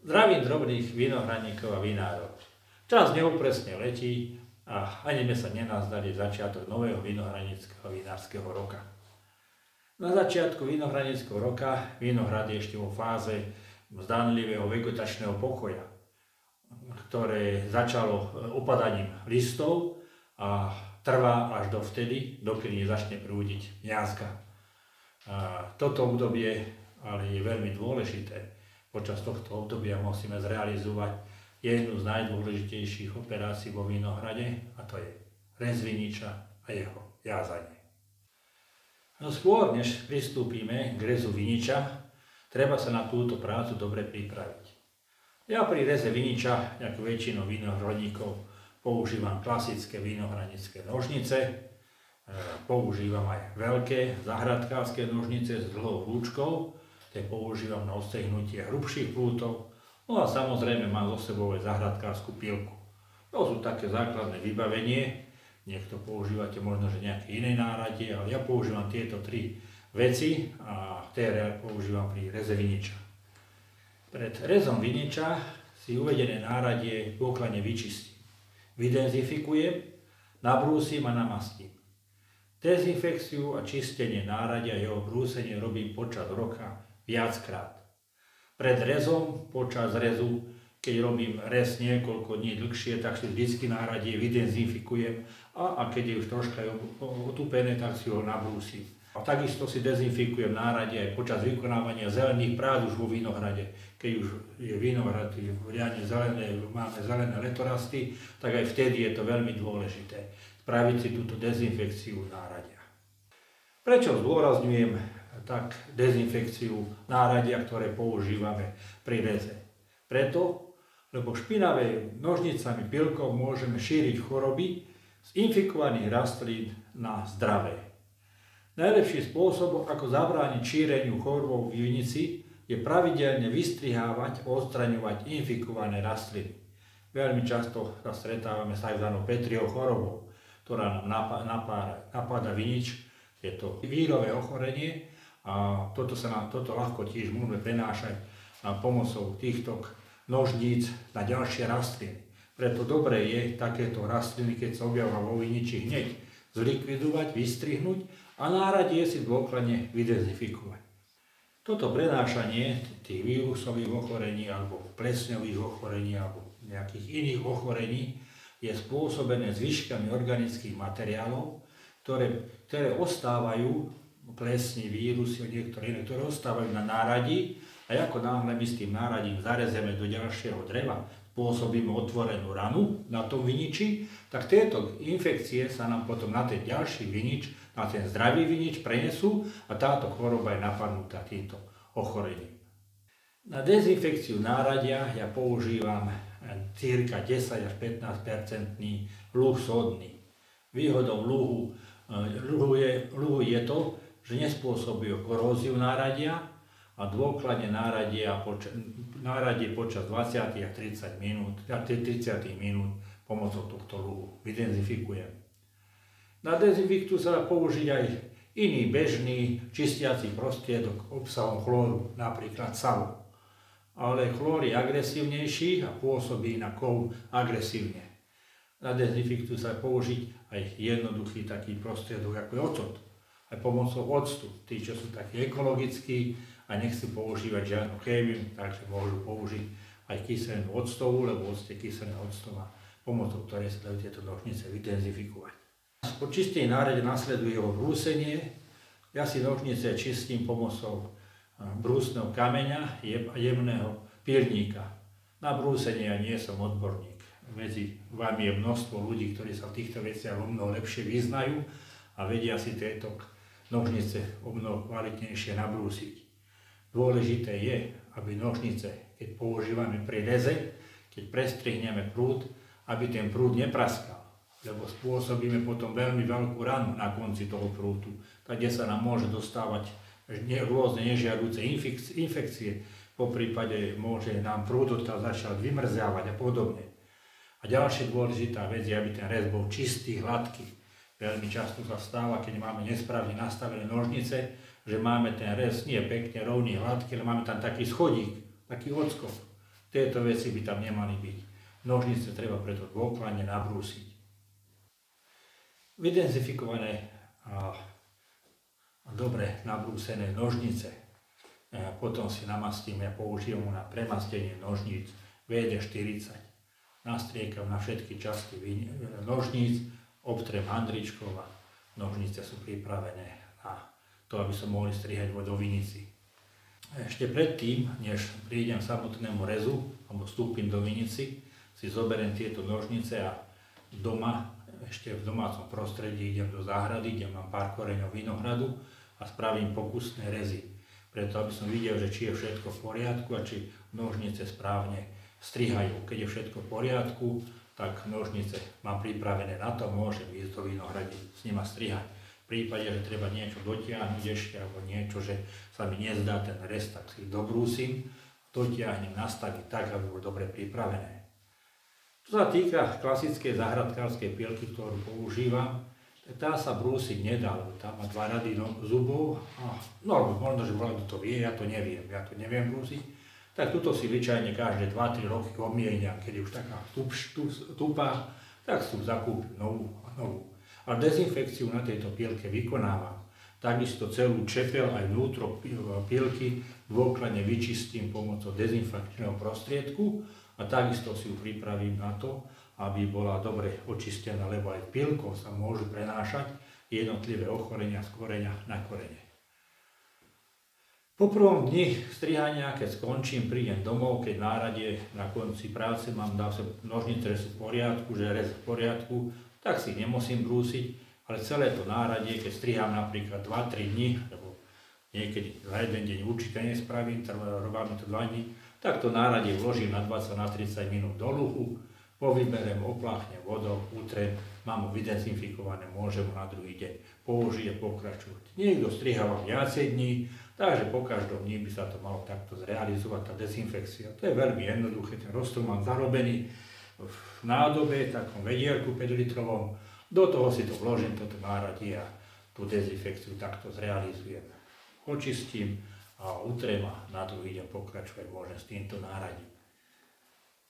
Zdravím drobných vinohradníkov a vinárov. Čas neúpresne letí a ani sme sa nenazdali začiatok nového vinohradníckeho vinárskeho roka. Na začiatku vinohradníckeho roka vinohrad je ešte vo fáze zdánlivého vegetačného pokoja, ktoré začalo upadaním listov a trvá až dovtedy, dokedy začne prúdiť mňázka. Toto obdobie ale je veľmi dôležité. Počas tohto obdobia musíme zrealizovať jednu z najdôležitejších operácií vo vinohrade, a to je rez viniča a jeho jázanie. No skôr, než pristúpime k rezu viniča, treba sa na túto prácu dobre pripraviť. Ja pri reze viniča, ako väčšinou vinohradníkov, používam klasické vinohradnícke nožnice, používam aj veľké zahradkárske nožnice s dlhou lúčkou, tie používam na odstrihnutie hrubších prútov, no a samozrejme mám so sebou aj zahradkárskú pilku. To sú také základné vybavenie, niekto používate možno že nejaké iné náradie, ale ja používam tieto tri veci a ktoré používam pri reze viniča. Pred rezom viniča si uvedené náradie dôkladne vyčistím, vydezifikujem, nabrúsim a namastím. Dezinfekciu a čistenie náradia a jeho brúsenie robím počas roka viackrát. Pred rezom, počas rezu, keď robím rez niekoľko dní dlhšie, tak si vždycky náradie vydezinfikujem a keď je už troška otupené, tak si ho nabrúsim. A takisto si dezinfikujem náradie aj počas vykonávania zelených prác už vo vinohrade. Keď už je vinohrad riadne zelené, máme zelené letorasty, tak aj vtedy je to veľmi dôležité spraviť si túto dezinfekciu náradia. Prečo zdôrazňujem tak dezinfekciu náradia, ktoré používame pri reze? Preto, lebo špinavé nožnicami, pilkou môžeme šíriť choroby z infikovaných rastlín na zdravé. Najlepší spôsob, ako zabrániť šíreniu chorôb v vinici, je pravidelne vystrihávať a odstraňovať infikované rastliny. Veľmi často sa stretávame s tzv. Petriou chorobou, ktorá nám napáda vinič. Je to vírové ochorenie a toto ľahko tiež môžeme prenášať pomocou týchto nožníc na ďalšie rastliny. Preto dobré je takéto rastliny, keď sa objavia vo viniči, hneď zlikvidovať, vystrihnúť a náradie si dôkladne vydezinfikovať. Toto prenášanie tých vírusových ochorení alebo plesňových ochorení alebo nejakých iných ochorení je spôsobené zvyškami organických materiálov, ktoré ostávajú, plesni, vírusy, niektoré iné, ktoré ostávajú na náradí a ako náhle my s tým náradím zarezeme do ďalšieho dreva, spôsobíme otvorenú ranu na tom viniči, tak tieto infekcie sa nám potom na ten ďalší vinič, na ten zdravý vinič prenesú a táto choroba je napadnutá týmto ochorením. Na dezinfekciu náradia ja používam cirka 10 až 15% luh sodný. Výhodou luhu je to, že nespôsobuje koróziu náradia a dôkladne náradie počas 20 a 30 minút pomocou tohto luhu vydezifikujem. Na dezinfekciu sa dá použiť aj iný bežný čistiaci prostriedok obsahom chlóru, napríklad savu. Ale chlór je agresívnejší a pôsobí na kov agresívne. Na dezinfekciu sa dá použiť aj jednoduchý taký prostriedok ako je ocot. Aj pomocou octu. Tí, čo sú takí ekologickí a nechcú používať žiadnu chémiu, takže môžu použiť aj kyselenú octovú, lebo octe kyselná octová, pomocou ktorej sa dajú tieto nožnice vydezinfikovať. Po čistení nárade nasleduje jeho brúsenie. Ja si nožnice čistím pomocou brúsneho kameňa a jemného pírníka. Na brúsenie ja nie som odborník. Medzi vami je množstvo ľudí, ktorí sa v týchto veciach o mnoho lepšie vyznajú a vedia si tieto nožnice o mnoho kvalitnejšie nabrúsiť. Dôležité je, aby nožnice, keď používame pri reze, keď prestrihneme prúd, aby ten prúd nepraskal, lebo spôsobíme potom veľmi veľkú ranu na konci toho prúdu, kde sa nám môže dostávať rôzne nežiaduce infekcie, poprípade môže nám prúd odtiaľ začať vymrziavať a podobne. A ďalšia dôležitá vec je, aby ten rez bol čistý, hladký. Veľmi často sa stáva, keď máme nesprávne nastavené nožnice, že máme ten rez nie pekne rovný, hladký, ale máme tam taký schodík, taký odskok. Tieto veci by tam nemali byť. Nožnice treba preto dôkladne nabrúsiť. Vydenzifikované a dobre nabrúsené nožnice potom si namastím, ja používam na premastenie nožníc VD40. Nastriekam na všetky časti nožníc, obtrem handričkov a nožnice sú pripravené na to, aby som mohli strihať vo vinici. Ešte predtým, než prídem k samotnému rezu, alebo vstúpim do vinici, si zoberiem tieto nožnice a doma, ešte v domácom prostredí, idem do záhrady, kde mám pár koreňov vinohradu a spravím pokusné rezy. Preto, aby som videl, že či je všetko v poriadku a či nožnice správne strihajú. Keď je všetko v poriadku, tak nožnice mám pripravené na to, môžem ísť do vinohrady s nima strihať. V prípade, že treba niečo dotiahnuť ešte, alebo niečo, že sa mi nezdá ten rez, tak si dobrúsim, dotiahnem, nastavím tak, aby bolo dobre pripravené. Čo sa týka klasickej záhradkárskej pielky, ktorú používam, tá sa brúsiť nedá, lebo tá má 2 rady zubov. No, možno, že kto to vie, ja to neviem brúsiť. Tak tuto si zvyčajne každé 2-3 roky omieniam, keď je už taká tupá, tak si zakúpim novú. A dezinfekciu na tejto pielke vykonávam. Takisto celú čepel aj vnútro pielky dôkladne vyčistím pomocou dezinfekčného prostriedku a takisto si ju pripravím na to, aby bola dobre očistená, lebo aj pielkou sa môžu prenášať jednotlivé ochorenia z koreňa na korene. Po prvom dni strihania, keď skončím, prídem domov, keď v nárade na konci práce mám nožnice, že sú v poriadku, že rez v poriadku, tak si nemusím brúsiť, ale celé to náradie, keď strihám napríklad 2-3 dní, lebo niekedy za jeden deň určite nespravím, robím to 2 dní, tak to náradie vložím na 20-30 minút do luhu, povyberem, opláchnem vodou, utrem, mám ho vydezinfikované, môžem ho na druhý deň použiť a pokračovať. Niekto striháva viacej dní, takže po každom dní by sa to malo takto zrealizovať, tá dezinfekcia. To je veľmi jednoduché, ten roztol mám zarobený v nádobe, takom vedierku 5 litrovom, do toho si to vložím, toto náradie a tú dezinfekciu takto zrealizujem. Očistím a utrem a na druhý deň pokračovať môžem s týmto náradím.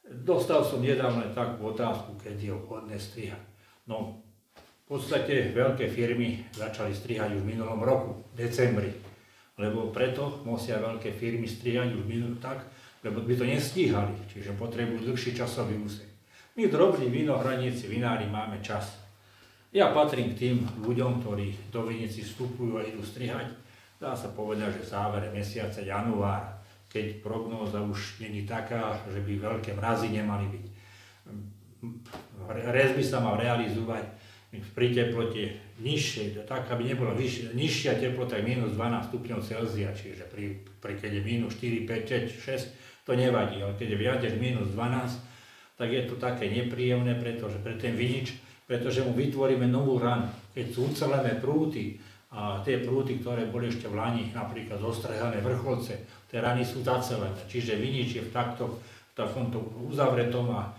Dostal som nedávno takú otázku, keď je vhodné strihať. No, v podstate veľké firmy začali strihať už v minulom roku, v decembri. Lebo preto musia veľké firmy strihať už tak, lebo by to nestíhali, čiže potrebujú dlhší časový úsek. My drobní vinohradníci, vinári máme čas. Ja patrím k tým ľuďom, ktorí do vinici vstupujú a idú strihať. Dá sa povedať, že v závere mesiaca január, keď prognóza už není taká, že by veľké mrazy nemali byť. Rez by sa mal realizovať pri teplote nižšej, tak aby nebola nižšia teplota je minus 12 stupňov Celzia, čiže keď je minus 4, 5, 6, to nevadí, ale keď je viac než minus 12, tak je to také nepríjemné, pretože pre ten vinič, pretože mu vytvoríme novú ranu. Keď sú ucelené prúty a tie prúty, ktoré boli ešte v lani, napríklad zostrehané vrcholce, tie rany sú zacelené, čiže vinič je v takomto uzavretom a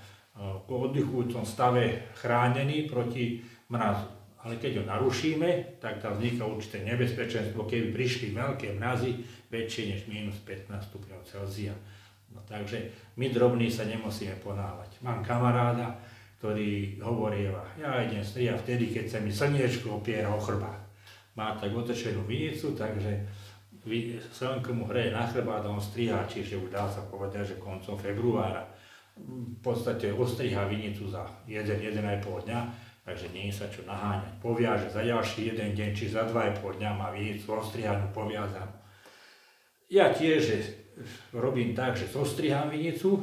oddychujúcom stave chránený proti mrazu. Ale keď ho narušíme, tak tam vzniká určité nebezpečenstvo, keby prišli veľké mrazy, väčšie než minus 15 stupňov Celzia. No, takže my drobní sa nemusíme ponáhľať. Mám kamaráda, ktorý hovorí, ja idem strihať vtedy, keď sa mi slniečko opiera o chrbát. Má tak otočenú vinicu, takže slnko mu hreje na chrbát a on strihá, čiže už dá sa povedať, že koncom februára v podstate ostrihá vinicu za 1-1,5 dňa, takže nie je sa čo naháňať. Poviaže za ďalší 1 deň, či za 2,5 dňa má vinicu ostrihanú, poviazanú. Ja tiež robím tak, že zostrihám vinicu,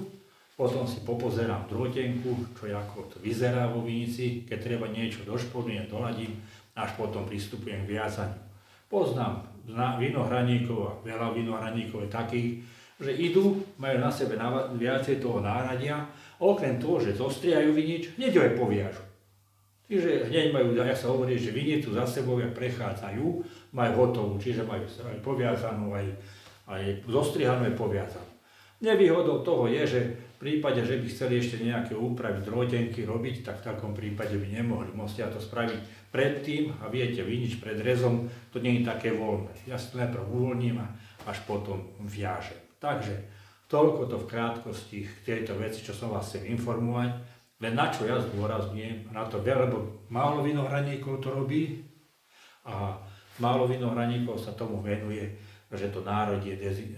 potom si popozerám drôtenku, čo ako to vyzerá vo vinici, keď treba niečo došpornúť, doladím, až potom pristupujem k viazaniu. Poznám vinohradníkov a veľa vinohradníkov je takých, že idú, majú na sebe viacej toho náradia, okrem toho, že zostrihajú vinič, hneď ho aj poviažu. Čiže hneď majú, jak sa hovorí, že vinicu za sebou, jak prechádzajú, majú hotovú, čiže majú aj poviazanú, aj zostrihanú, aj poviazanú. Nevýhodou toho je, že v prípade, že by chceli ešte nejaké úpravy drôtenky robiť, tak v takom prípade by nemohli. Musia to spraviť predtým a viete, vinič pred rezom, to nie je také voľné. Ja si to najprv uvoľním a až potom viažem. Takže Toľko to v krátkosti k tejto veci, čo som vás chcel informovať. Len na čo ja zdôrazňujem, na to veľa, lebo málo vinohradníkov to robí a málo vinohradníkov sa tomu venuje, že to národie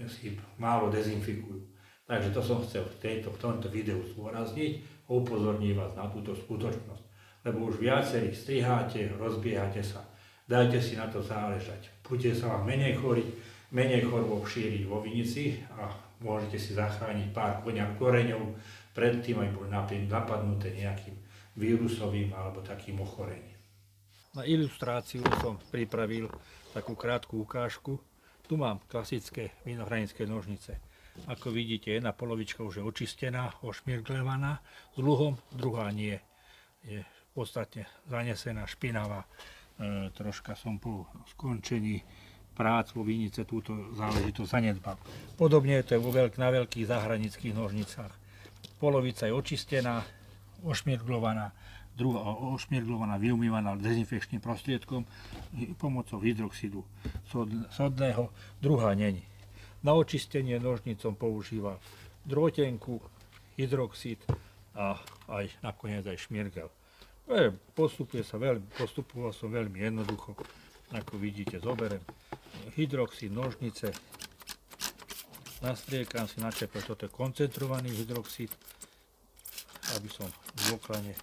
si málo dezinfikujú. Takže to som chcel v tomto videu zdôrazniť a upozorniť vás na túto skutočnosť. Lebo už viacerí striháte, rozbiehate sa, dajte si na to záležať. Bude sa vám menej chorôb šíriť vo vinici a môžete si zachrániť pár koreňov predtým, aj boli napadnuté nejakým vírusovým alebo takým ochorením. Na ilustráciu som pripravil takú krátku ukážku. Tu mám klasické vinohradnícke nožnice. Ako vidíte, jedna polovička už je očistená, ošmirglevaná s luhom, druhá nie. Je podstatne zanesená, špinavá. Troška som po skončení prác vo vinice túto záležitosť zanedbal. Podobne je to na veľkých záhradníckych nožnicách. Polovica je očistená, ošmirglovaná, druhá ošmirglovaná, vyumývaná dezinfekčným prostriedkom pomocou hydroxidu sodného, druhá není. Na očistenie nožníc som používal drôtenku, hydroxid a aj nakoniec aj šmirgel. Postupoval som veľmi jednoducho. Ako vidíte, zoberiem hydroxid, nožnice, nastriekam si na čepe, toto je koncentrovaný hydroxid, aby som dôkladne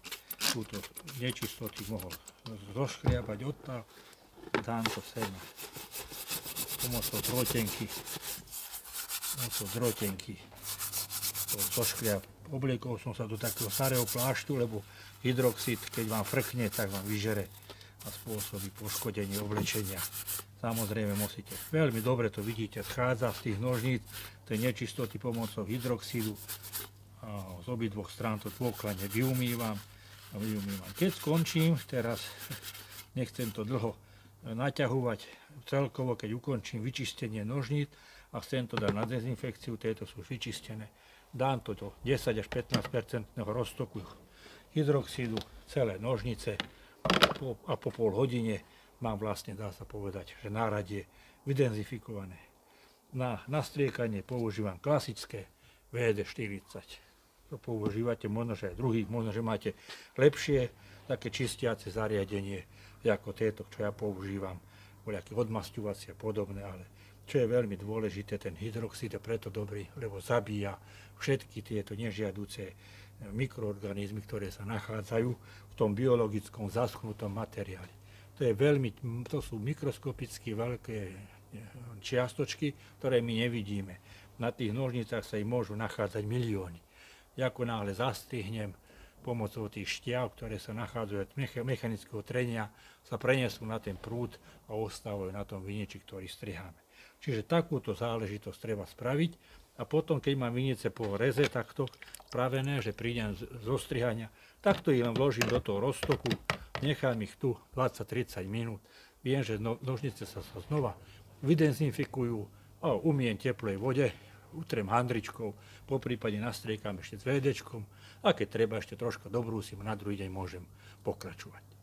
túto nečistoty mohol zoškriabať odtiaľ. Dám to sem pomocou drotenky to zoškriab. Obliekol som sa do takého starého pláštu, lebo hydroxid, keď vám frkne, tak vám vyžere a spôsobí poškodenie oblečenia. Samozrejme musíte, veľmi dobre to vidíte, schádza z tých nožníc tej nečistoty pomocou hydroxidu a z obidvoch strán to dôkladne vyumývam. Keď skončím, teraz nechcem to dlho naťahovať celkovo, keď ukončím vyčistenie nožníc a chcem to dať na dezinfekciu, tieto sú vyčistené. Dám to do 10 až 15% roztoku hydroxidu, celé nožnice a po pol hodine mám vlastne, dá sa povedať, že náradie vydezinfikované. Na nastriekanie používam klasické VD40. To používate, možno, že aj druhých, možno, že máte lepšie také čistiace zariadenie, ako tieto, čo ja používam, voľaké odmasťovacie a podobné, ale čo je veľmi dôležité, ten hydroxid je preto dobrý, lebo zabíja všetky tieto nežiaduce mikroorganizmy, ktoré sa nachádzajú v tom biologickom zaschnutom materiáli. To sú mikroskopicky veľké čiastočky, ktoré my nevidíme. Na tých nožnicách sa im môžu nachádzať milióny. Ako náhle zastrihnem pomocou tých šťav, ktoré sa nachádzajú od mechanického trenia, sa prenesú na ten prúd a ostávajú na tom viniči, ktorý striháme. Čiže takúto záležitosť treba spraviť a potom, keď mám vinice po reze takto spravené, že prídem zo strihania, takto ich len vložím do toho roztoku, nechám ich tu 20-30 minút. Viem, že nožnice sa znova vydezinfikujú a umiem teplej vode, utrem handričkou, poprípade nastriekam ešte s VDčkom a keď treba ešte troška dobrúsim, na druhý deň môžem pokračovať.